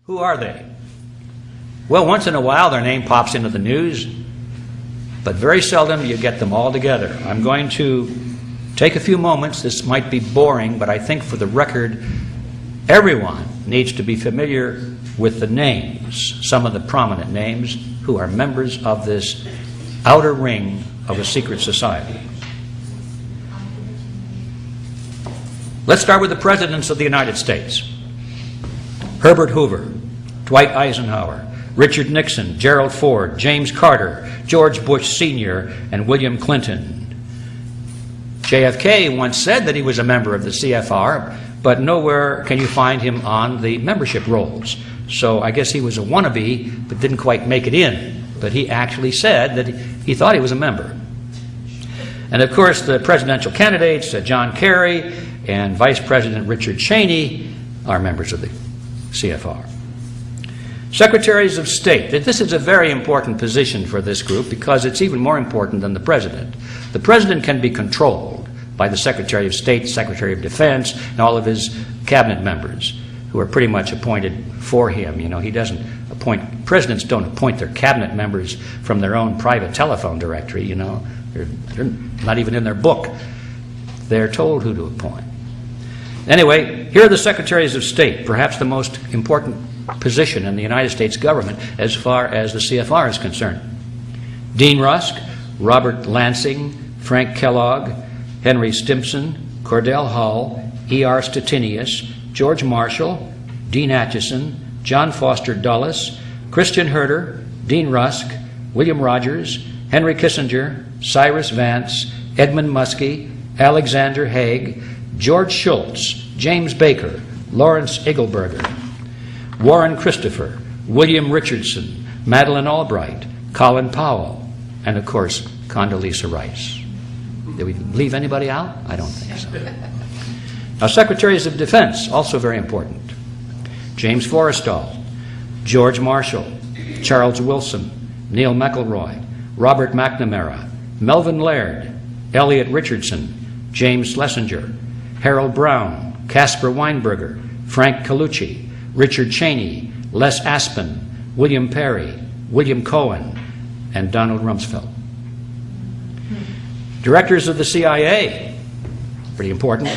Who are they? Well, once in a while their name pops into the news, but very seldom you get them all together. I'm going to take a few moments. This might be boring, but I think for the record, everyone needs to be familiar with the names, some of the prominent names, who are members of this outer ring of a secret society. Let's start with the presidents of the United States. Herbert Hoover, Dwight Eisenhower, Richard Nixon, Gerald Ford, James Carter, George Bush Sr., and William Clinton. JFK once said that he was a member of the CFR, but nowhere can you find him on the membership rolls. So I guess he was a wannabe, but didn't quite make it in. But he actually said that he thought he was a member. And of course, the presidential candidates, John Kerry and Vice President Richard Cheney, are members of the CFR. Secretaries of State. This is a very important position for this group because it's even more important than the president. The president can be controlled by the Secretary of State, Secretary of Defense, and all of his cabinet members who are pretty much appointed for him. You know, he doesn't appoint, presidents don't appoint their cabinet members from their own private telephone directory, you know. They're not even in their book. They're told who to appoint. Anyway, here are the Secretaries of State, perhaps the most important position in the United States government as far as the CFR is concerned. Dean Rusk, Robert Lansing, Frank Kellogg, Henry Stimson, Cordell Hull, E.R. Stettinius, George Marshall, Dean Acheson, John Foster Dulles, Christian Herter, Dean Rusk, William Rogers, Henry Kissinger, Cyrus Vance, Edmund Muskie, Alexander Haig, George Shultz, James Baker, Lawrence Eagleburger, Warren Christopher, William Richardson, Madeleine Albright, Colin Powell, and of course, Condoleezza Rice. Did we leave anybody out? I don't think so. Now, Secretaries of Defense, also very important. James Forrestal, George Marshall, Charles Wilson, Neil McElroy, Robert McNamara, Melvin Laird, Elliot Richardson, James Schlesinger, Harold Brown, Caspar Weinberger, Frank Colucci, Richard Cheney, Les Aspin, William Perry, William Cohen, and Donald Rumsfeld. Directors of the CIA, pretty important.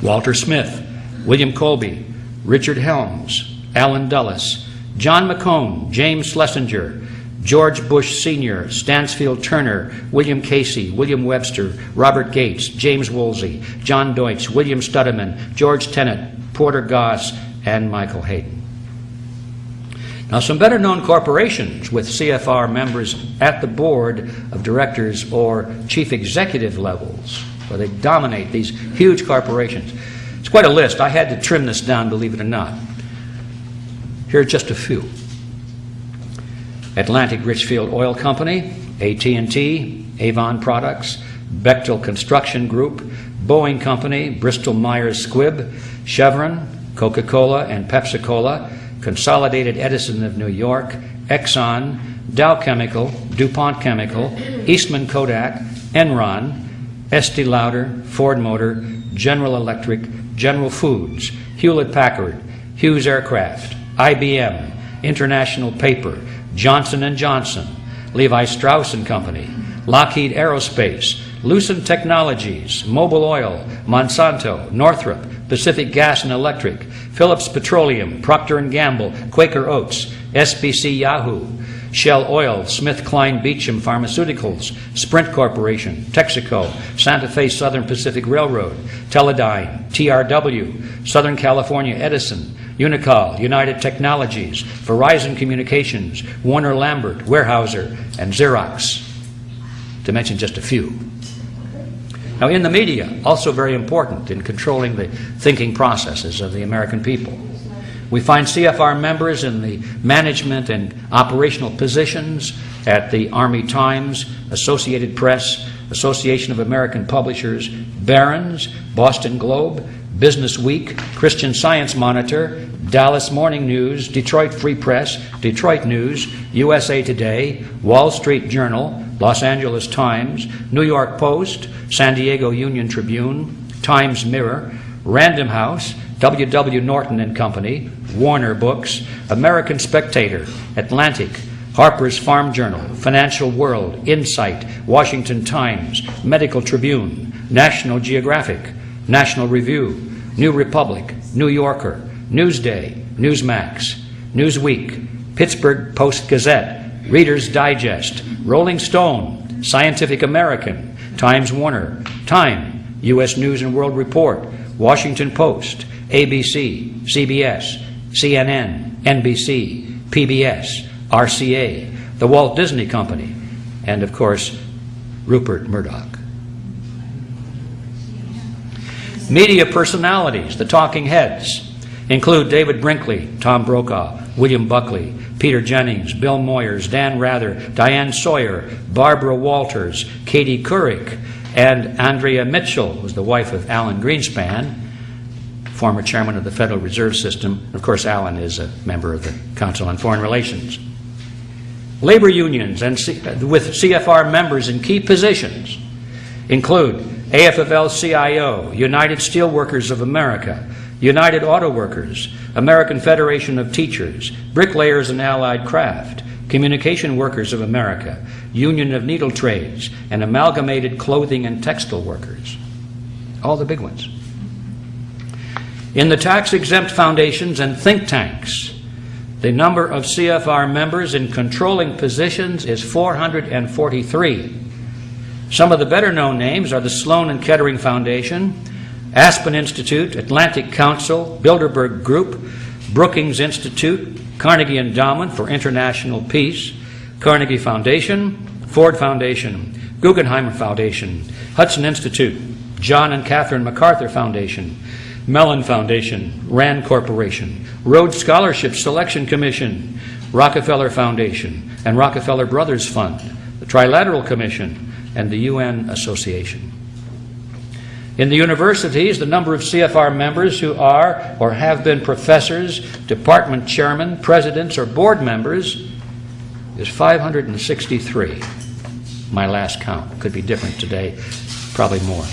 Walter Smith, William Colby, Richard Helms, Allen Dulles, John McCone, James Schlesinger, George Bush Sr., Stansfield Turner, William Casey, William Webster, Robert Gates, James Woolsey, John Deutsch, William Studeman, George Tenet, Porter Goss, and Michael Hayden. Now, some better-known corporations with CFR members at the board of directors or chief executive levels, where they dominate these huge corporations. It's quite a list. I had to trim this down, believe it or not. Here are just a few. Atlantic Richfield Oil Company, AT&T, Avon Products, Bechtel Construction Group, Boeing Company, Bristol Myers Squibb, Chevron, Coca-Cola and Pepsi-Cola, Consolidated Edison of New York, Exxon, Dow Chemical, DuPont Chemical, Eastman Kodak, Enron, Estee Lauder, Ford Motor, General Electric, General Foods, Hewlett-Packard, Hughes Aircraft, IBM, International Paper, Johnson & Johnson, Levi Strauss & Company, Lockheed Aerospace, Lucent Technologies, Mobil Oil, Monsanto, Northrop, Pacific Gas and Electric, Phillips Petroleum, Procter & Gamble, Quaker Oats, SBC Yahoo, Shell Oil, SmithKline Beecham Pharmaceuticals, Sprint Corporation, Texaco, Santa Fe Southern Pacific Railroad, Teledyne, TRW, Southern California Edison, Unicol, United Technologies, Verizon Communications, Warner Lambert, Weyerhaeuser, and Xerox, to mention just a few. Now, in the media, also very important in controlling the thinking processes of the American people. We find CFR members in the management and operational positions at the Army Times, Associated Press, Association of American Publishers, Barron's, Boston Globe, Business Week, Christian Science Monitor, Dallas Morning News, Detroit Free Press, Detroit News, USA Today, Wall Street Journal, Los Angeles Times, New York Post, San Diego Union Tribune, Times Mirror, Random House, W. W. Norton and Company, Warner Books, American Spectator, Atlantic, Harper's Farm Journal, Financial World, Insight, Washington Times, Medical Tribune, National Geographic, National Review, New Republic, New Yorker, Newsday, Newsmax, Newsweek, Pittsburgh Post-Gazette, Reader's Digest, Rolling Stone, Scientific American, Times Warner, Time, U.S. News and World Report, Washington Post, ABC, CBS, CNN, NBC, PBS, RCA, the Walt Disney Company, and of course, Rupert Murdoch. Media personalities, the talking heads, include David Brinkley, Tom Brokaw, William Buckley, Peter Jennings, Bill Moyers, Dan Rather, Diane Sawyer, Barbara Walters, Katie Couric, and Andrea Mitchell, who was the wife of Alan Greenspan, former chairman of the Federal Reserve System. Of course, Alan is a member of the Council on Foreign Relations. Labor unions and with CFR members in key positions include AFL-CIO, United Steelworkers of America, United Auto Workers, American Federation of Teachers, Bricklayers and Allied Craft, Communication Workers of America, Union of Needle Trades, and Amalgamated Clothing and Textile Workers. All the big ones. In the tax-exempt foundations and think tanks, the number of CFR members in controlling positions is 443. Some of the better-known names are the Sloan and Kettering Foundation, Aspen Institute, Atlantic Council, Bilderberg Group, Brookings Institute, Carnegie Endowment for International Peace, Carnegie Foundation, Ford Foundation, Guggenheim Foundation, Hudson Institute, John and Catherine MacArthur Foundation, Mellon Foundation, Rand Corporation, Rhodes Scholarship Selection Commission, Rockefeller Foundation, and Rockefeller Brothers Fund, the Trilateral Commission, and the UN Association. In the universities, the number of CFR members who are or have been professors, department chairmen, presidents, or board members is 563. My last count. Could be different today, probably more.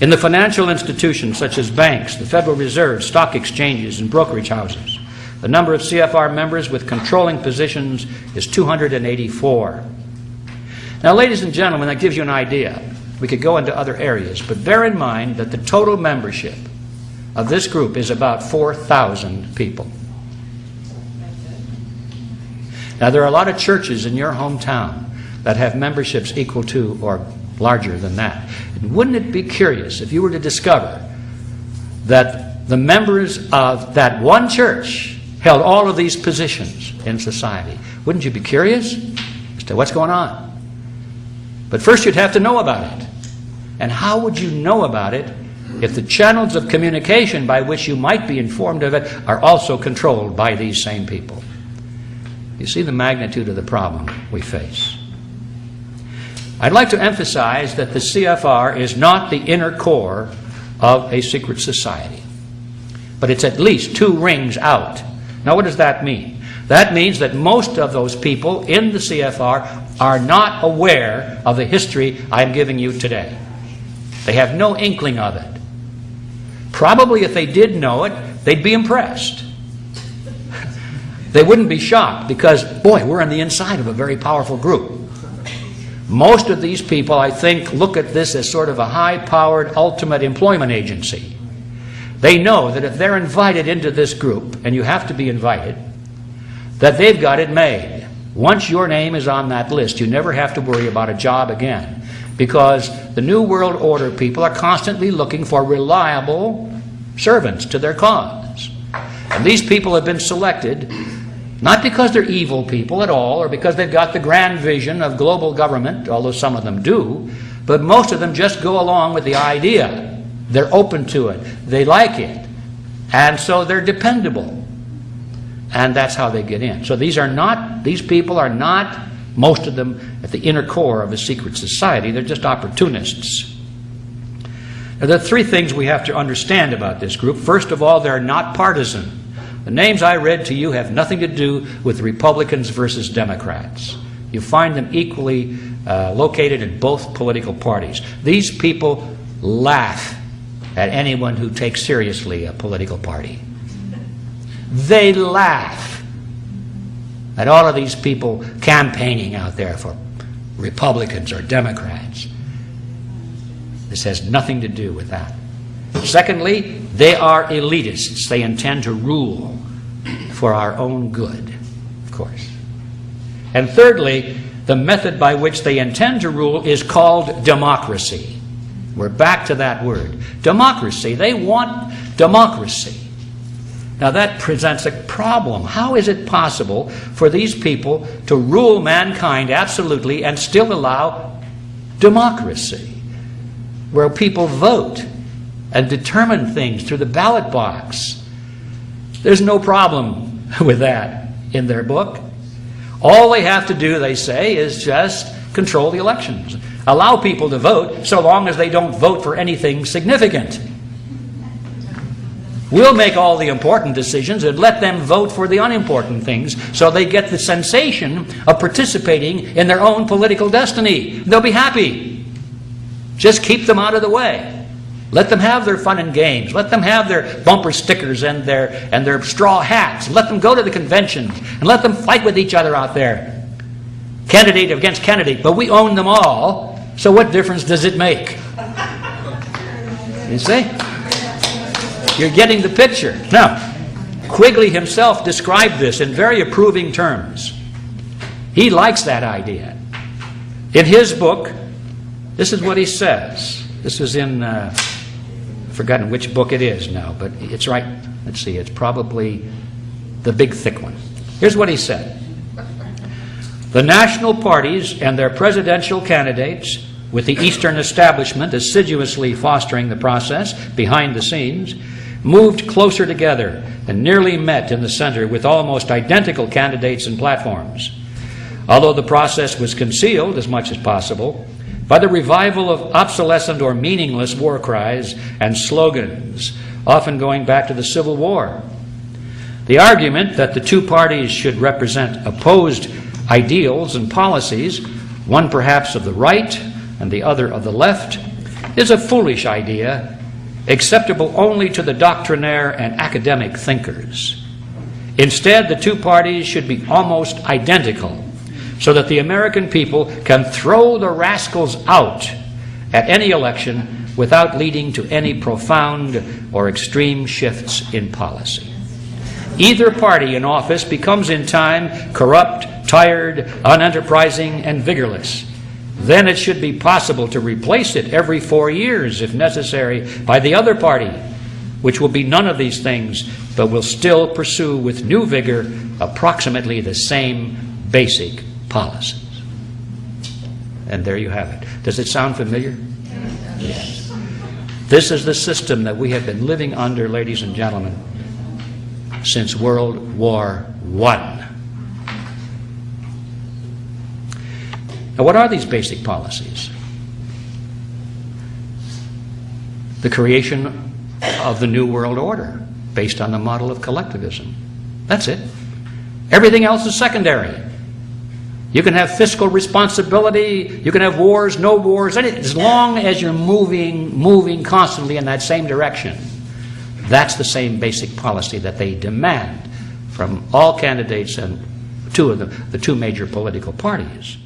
In the financial institutions such as banks, the Federal Reserve, stock exchanges, and brokerage houses, the number of CFR members with controlling positions is 284. Now, ladies and gentlemen, that gives you an idea. We could go into other areas, but bear in mind that the total membership of this group is about 4,000 people. Now, there are a lot of churches in your hometown that have memberships equal to or larger than that. And wouldn't it be curious if you were to discover that the members of that one church held all of these positions in society? Wouldn't you be curious as to what's going on? But first you'd have to know about it. And how would you know about it if the channels of communication by which you might be informed of it are also controlled by these same people? You see the magnitude of the problem we face. I'd like to emphasize that the CFR is not the inner core of a secret society, but it's at least 2 rings out. Now, what does that mean? That means that most of those people in the CFR are not aware of the history I'm giving you today. They have no inkling of it. Probably if they did know it, they'd be impressed. They wouldn't be shocked because, boy, we're on the inside of a very powerful group. Most of these people, I think, look at this as sort of a high-powered ultimate employment agency. They know that if they're invited into this group, and you have to be invited, that they've got it made. Once your name is on that list, you never have to worry about a job again, because the New World Order people are constantly looking for reliable servants to their cause. And these people have been selected not because they're evil people at all, or because they've got the grand vision of global government, although some of them do, but most of them just go along with the idea. They're open to it. They like it. And so they're dependable. And that's how they get in. So these people are not, most of them, at the inner core of a secret society. They're just opportunists. Now, there are 3 things we have to understand about this group. First of all, they're not partisan. The names I read to you have nothing to do with Republicans versus Democrats. You find them equally located in both political parties. These people laugh at anyone who takes seriously a political party. They laugh at all of these people campaigning out there for Republicans or Democrats. This has nothing to do with that. Secondly, they are elitists. They intend to rule for our own good, of course. And thirdly, the method by which they intend to rule is called democracy. We're back to that word. Democracy. They want democracy. Now that presents a problem. How is it possible for these people to rule mankind absolutely and still allow democracy, where people vote and determine things through the ballot box? There's no problem with that in their book. All they have to do, they say, is just control the elections. Allow people to vote so long as they don't vote for anything significant. We'll make all the important decisions and let them vote for the unimportant things so they get the sensation of participating in their own political destiny. They'll be happy. Just keep them out of the way. Let them have their fun and games. Let them have their bumper stickers and their straw hats. Let them go to the conventions and let them fight with each other out there. Candidate against candidate, but we own them all, so what difference does it make? You see? You're getting the picture. Now, Quigley himself described this in very approving terms. He likes that idea. In his book, this is what he says. This is in, I've forgotten which book it is now, but it's right. Let's see, it's probably the big thick one. Here's what he said. The national parties and their presidential candidates, with the Eastern establishment assiduously fostering the process behind the scenes, moved closer together and nearly met in the center with almost identical candidates and platforms. Although the process was concealed as much as possible by the revival of obsolescent or meaningless war cries and slogans, often going back to the Civil War. The argument that the two parties should represent opposed ideals and policies, one perhaps of the right and the other of the left, is a foolish idea, acceptable only to the doctrinaire and academic thinkers. Instead, the two parties should be almost identical, so that the American people can throw the rascals out at any election without leading to any profound or extreme shifts in policy. Either party in office becomes in time corrupt, tired, unenterprising, and vigorless. Then it should be possible to replace it every 4 years, if necessary, by the other party, which will be none of these things, but will still pursue with new vigor approximately the same basic policies. And there you have it. Does it sound familiar? Yes. This is the system that we have been living under, ladies and gentlemen, since World War I. Now, what are these basic policies? The creation of the New World Order based on the model of collectivism. That's it. Everything else is secondary. You can have fiscal responsibility, you can have wars, no wars, as long as you're moving constantly in that same direction. That's the same basic policy that they demand from all candidates and the two major political parties.